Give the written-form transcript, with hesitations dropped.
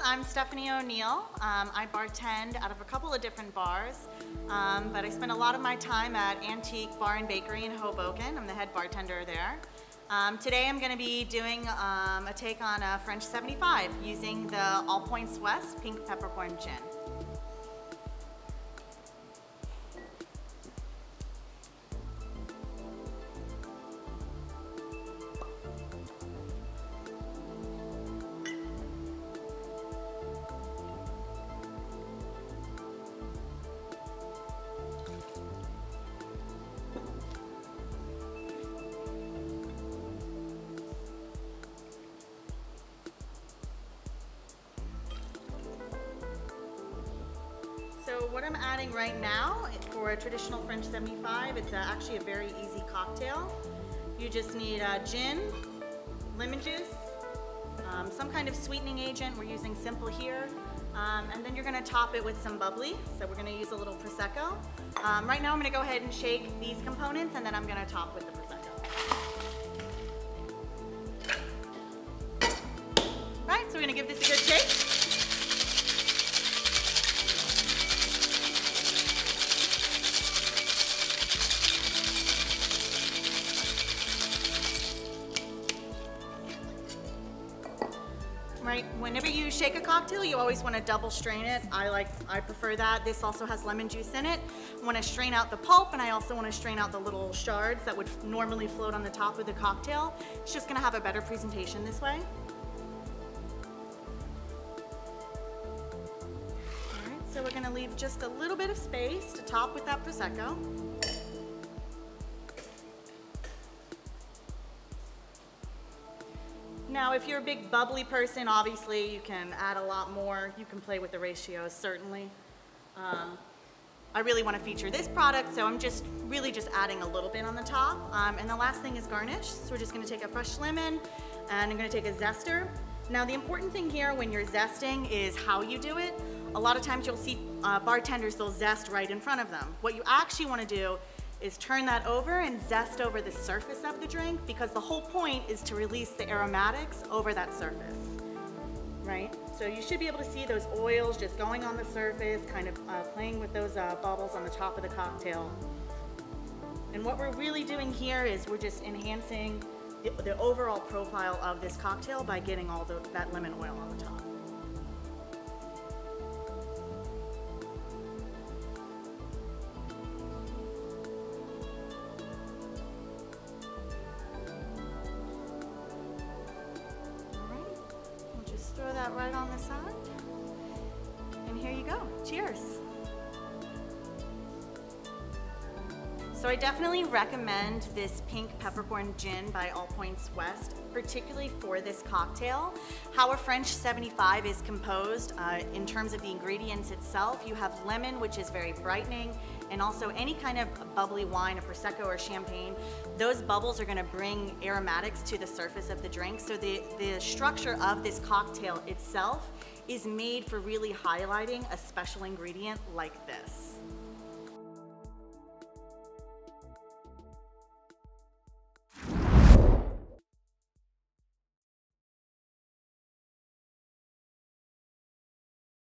I'm Stephanie O'Neill. I bartend out of a couple of different bars, but I spend a lot of my time at Antique Bar and Bakery in Hoboken. I'm the head bartender there. Today I'm going to be doing a take on a French 75 using the All Points West Pink Peppercorn Gin. So what I'm adding right now for a traditional French 75, it's actually a very easy cocktail. You just need gin, lemon juice, some kind of sweetening agent. We're using simple here. And then you're gonna top it with some bubbly. So we're gonna use a little Prosecco. Right now I'm gonna go ahead and shake these components and then I'm gonna top with the Prosecco. Right, so we're gonna give this a good shake. Right, whenever you shake a cocktail, you always want to double strain it. I prefer that. This also has lemon juice in it. I want to strain out the pulp, and I also want to strain out the little shards that would normally float on the top of the cocktail. It's just going to have a better presentation this way. All right, so we're going to leave just a little bit of space to top with that Prosecco. Now, if you're a big bubbly person, obviously you can add a lot more. You can play with the ratios, certainly. I really want to feature this product, so I'm really just adding a little bit on the top. And the last thing is garnish. So we're just going to take a fresh lemon, and I'm going to take a zester. Now, the important thing here when you're zesting is how you do it. A lot of times you'll see bartenders, they'll zest right in front of them. What you actually want to do is turn that over and zest over the surface of the drink, because the whole point is to release the aromatics over that surface, right? So you should be able to see those oils just going on the surface, kind of playing with those bubbles on the top of the cocktail. And what we're really doing here is we're just enhancing the overall profile of this cocktail by getting all that lemon oil on the top. Throw that right on the side. And here you go. Cheers. So I definitely recommend this Pink Peppercorn Gin by All Points West, particularly for this cocktail. How a French 75 is composed in terms of the ingredients itself, you have lemon, which is very brightening, and also any kind of bubbly wine, a Prosecco or champagne, those bubbles are gonna bring aromatics to the surface of the drink. So the structure of this cocktail itself is made for really highlighting a special ingredient like this.